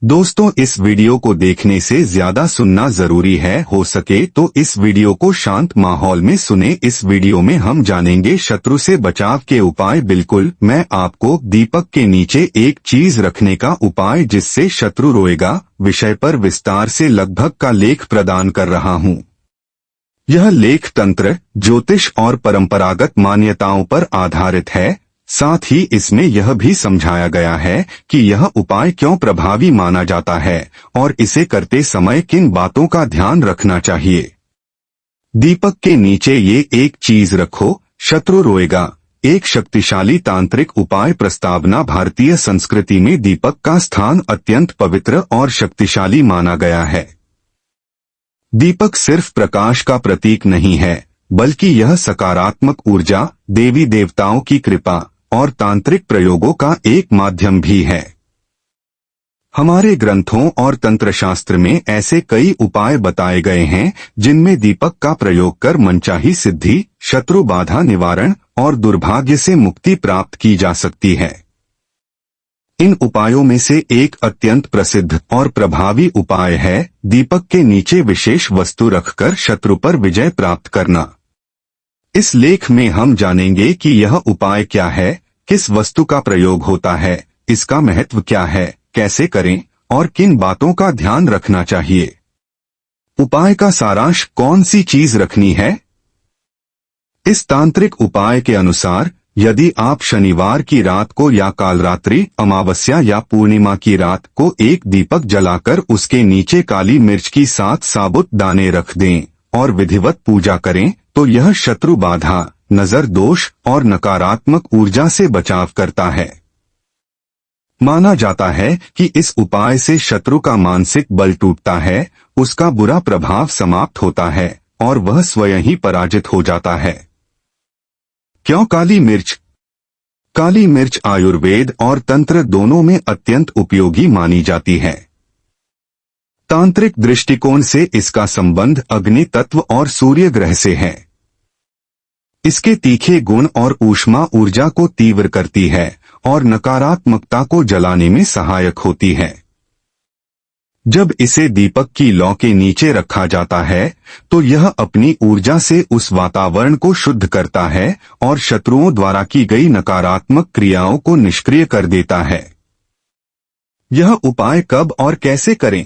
दोस्तों, इस वीडियो को देखने से ज्यादा सुनना जरूरी है। हो सके तो इस वीडियो को शांत माहौल में सुने। इस वीडियो में हम जानेंगे शत्रु से बचाव के उपाय। बिल्कुल, मैं आपको दीपक के नीचे एक चीज रखने का उपाय जिससे शत्रु रोएगा विषय पर विस्तार से लगभग का लेख प्रदान कर रहा हूँ। यह लेख तंत्र, ज्योतिष और परंपरागत मान्यताओं पर आधारित है। साथ ही इसमें यह भी समझाया गया है कि यह उपाय क्यों प्रभावी माना जाता है और इसे करते समय किन बातों का ध्यान रखना चाहिए। दीपक के नीचे ये एक चीज रखो, शत्रु रोएगा। एक शक्तिशाली तांत्रिक उपाय प्रस्तावना। भारतीय संस्कृति में दीपक का स्थान अत्यंत पवित्र और शक्तिशाली माना गया है। दीपक सिर्फ प्रकाश का प्रतीक नहीं है, बल्कि यह सकारात्मक ऊर्जा, देवी देवताओं की कृपा और तांत्रिक प्रयोगों का एक माध्यम भी है। हमारे ग्रंथों और तंत्रशास्त्र में ऐसे कई उपाय बताए गए हैं जिनमें दीपक का प्रयोग कर मनचाही सिद्धि, शत्रु बाधा निवारण और दुर्भाग्य से मुक्ति प्राप्त की जा सकती है। इन उपायों में से एक अत्यंत प्रसिद्ध और प्रभावी उपाय है दीपक के नीचे विशेष वस्तु रखकर शत्रु पर विजय प्राप्त करना। इस लेख में हम जानेंगे कि यह उपाय क्या है, किस वस्तु का प्रयोग होता है, इसका महत्व क्या है, कैसे करें और किन बातों का ध्यान रखना चाहिए। उपाय का सारांश। कौन सी चीज रखनी है? इस तांत्रिक उपाय के अनुसार यदि आप शनिवार की रात को या कालरात्रि, अमावस्या या पूर्णिमा की रात को एक दीपक जलाकर उसके नीचे काली मिर्च की 7 साबुत दाने रख दें और विधिवत पूजा करें तो यह शत्रु बाधा, नजर दोष और नकारात्मक ऊर्जा से बचाव करता है। माना जाता है कि इस उपाय से शत्रु का मानसिक बल टूटता है, उसका बुरा प्रभाव समाप्त होता है और वह स्वयं ही पराजित हो जाता है। क्यों काली मिर्च? काली मिर्च आयुर्वेद और तंत्र दोनों में अत्यंत उपयोगी मानी जाती है। तांत्रिक दृष्टिकोण से इसका संबंध अग्नि तत्व और सूर्य ग्रह से है। इसके तीखे गुण और ऊष्मा ऊर्जा को तीव्र करती है और नकारात्मकता को जलाने में सहायक होती है। जब इसे दीपक की लौ के नीचे रखा जाता है तो यह अपनी ऊर्जा से उस वातावरण को शुद्ध करता है और शत्रुओं द्वारा की गई नकारात्मक क्रियाओं को निष्क्रिय कर देता है। यह उपाय कब और कैसे करें?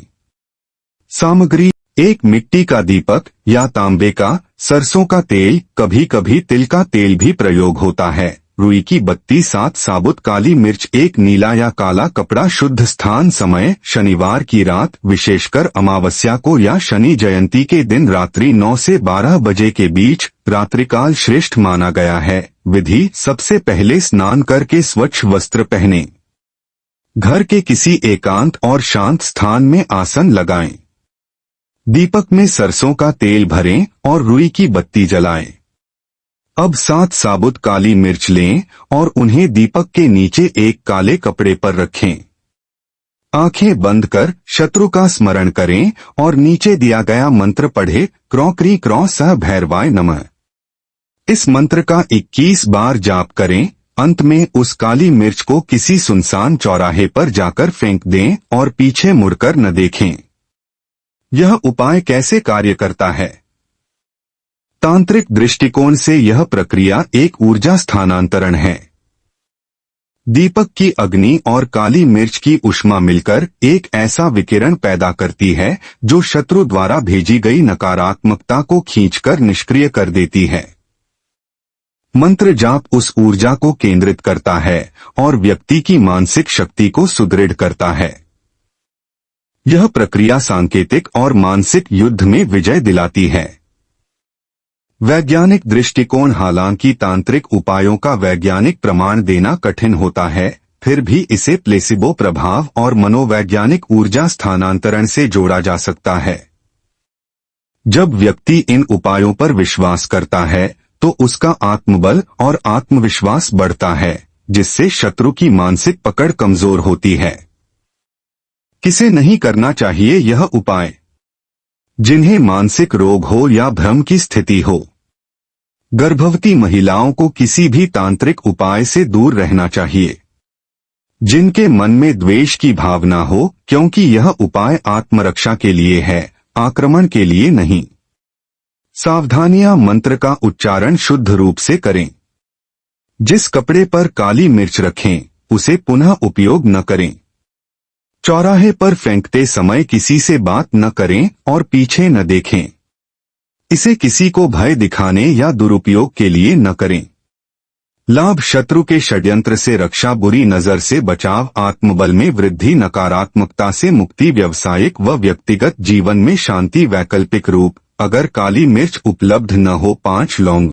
सामग्री: एक मिट्टी का दीपक या तांबे का, सरसों का तेल, कभी कभी तिल का तेल भी प्रयोग होता है, रुई की बत्ती, 7 साबुत काली मिर्च, एक नीला या काला कपड़ा। शुद्ध स्थान: समय शनिवार की रात, विशेषकर अमावस्या को या शनि जयंती के दिन रात्रि 9 से 12 बजे के बीच। रात्रिकाल श्रेष्ठ माना गया है। विधि: सबसे पहले स्नान करके स्वच्छ वस्त्र पहनें। घर के किसी एकांत और शांत स्थान में आसन लगाएं। दीपक में सरसों का तेल भरें और रुई की बत्ती जलाएं। अब 7 साबुत काली मिर्च लें और उन्हें दीपक के नीचे एक काले कपड़े पर रखें। आंखें बंद कर शत्रु का स्मरण करें और नीचे दिया गया मंत्र पढ़े, क्रौं क्री क्रौं सह भैरवाय नमः। इस मंत्र का 21 बार जाप करें। अंत में उस काली मिर्च को किसी सुनसान चौराहे पर जाकर फेंक दें और पीछे मुड़कर न देखें। यह उपाय कैसे कार्य करता है? तांत्रिक दृष्टिकोण से यह प्रक्रिया एक ऊर्जा स्थानांतरण है। दीपक की अग्नि और काली मिर्च की ऊष्मा मिलकर एक ऐसा विकिरण पैदा करती है जो शत्रु द्वारा भेजी गई नकारात्मकता को खींचकर निष्क्रिय कर देती है। मंत्र जाप उस ऊर्जा को केंद्रित करता है और व्यक्ति की मानसिक शक्ति को सुदृढ़ करता है। यह प्रक्रिया सांकेतिक और मानसिक युद्ध में विजय दिलाती है। वैज्ञानिक दृष्टिकोण: हालांकि तांत्रिक उपायों का वैज्ञानिक प्रमाण देना कठिन होता है, फिर भी इसे प्लेसिबो प्रभाव और मनोवैज्ञानिक ऊर्जा स्थानांतरण से जोड़ा जा सकता है। जब व्यक्ति इन उपायों पर विश्वास करता है तो उसका आत्मबल और आत्मविश्वास बढ़ता है, जिससे शत्रु की मानसिक पकड़ कमजोर होती है। किसे नहीं करना चाहिए यह उपाय? जिन्हें मानसिक रोग हो या भ्रम की स्थिति हो। गर्भवती महिलाओं को किसी भी तांत्रिक उपाय से दूर रहना चाहिए। जिनके मन में द्वेष की भावना हो, क्योंकि यह उपाय आत्मरक्षा के लिए है, आक्रमण के लिए नहीं। सावधानियां, मंत्र का उच्चारण शुद्ध रूप से करें। जिस कपड़े पर काली मिर्च रखें उसे पुनः उपयोग न करें। चौराहे पर फेंकते समय किसी से बात न करें और पीछे न देखें। इसे किसी को भय दिखाने या दुरुपयोग के लिए न करें। लाभ, शत्रु के षड्यंत्र से रक्षा, बुरी नजर से बचाव, आत्मबल में वृद्धि, नकारात्मकता से मुक्ति, व्यावसायिक व व्यक्तिगत जीवन में शांति। वैकल्पिक रूप, अगर काली मिर्च उपलब्ध न हो 5 लौंग